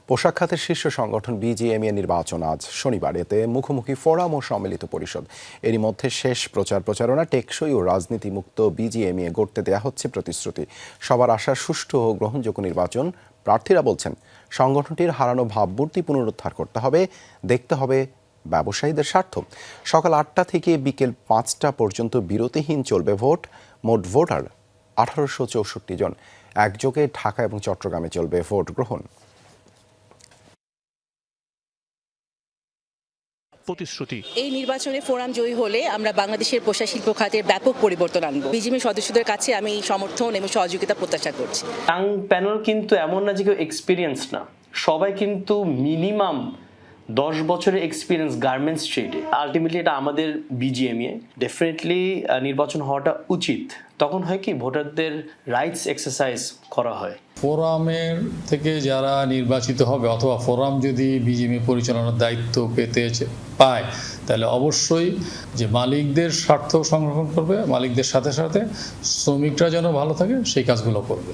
পোশাক খাতের শীর্ষ সংগঠন বিজিএমইএ নির্বাচন আজ শনিবার, এতে মুখোমুখি ফোরাম ও সম্মিলিত পরিষদ। এরই মধ্যে শেষ প্রচারণা টেকসই ও রাজনীতিমুক্ত বিজিএমইএ গড়তে দেয়া হচ্ছে প্রতিশ্রুতি। সবার আশা সুষ্ঠু ও গ্রহণযোগ্য নির্বাচন। প্রার্থীরা বলছেন, সংগঠনটির হারানো ভাবমূর্তি পুনরুদ্ধার করতে হবে, দেখতে হবে ব্যবসায়ীদের স্বার্থ। সকাল ৮টা থেকে বিকেল ৫টা পর্যন্ত বিরতিহীন চলবে ভোট। মোট ভোটার ১৮৬৪ জন। একযোগে ঢাকা এবং চট্টগ্রামে চলবে ভোট গ্রহণ। প্রতিশ্রুতি এই নির্বাচনে ফোরাম জয়ী হলে আমরা বাংলাদেশের পোশাক শিল্প খাতের ব্যাপক পরিবর্তন আনবো। বিজিএমইএ সদস্যদের কাছে আমি সমর্থন এবং সহযোগিতা প্রত্যাশা করছি। ইয়াং প্যানেল কিন্তু এমন না যে কেউ এক্সপিরিয়েন্স না, সবাই কিন্তু মিনিমাম 10 বছরের এক্সপিরিয়েন্স গার্মেন্টস ট্রেডে। আলটিমেটলি এটা আমাদের বিজিএমইএ, ডেফিনেটলি নির্বাচন হওয়াটা উচিত। তখন হয় কি, ভোটারদের রাইটস এক্সারসাইজ করা হয়। ফোরামের থেকে যারা নির্বাচিত হবে অথবা ফোরাম যদি বিজিএমইএ পরিচালনার দায়িত্ব পায়, তাহলে অবশ্যই যে মালিকদের স্বার্থ সংরক্ষণ করবে, মালিকদের সাথে সাথে শ্রমিকরা যেন ভালো থাকে সেই কাজগুলো করবে।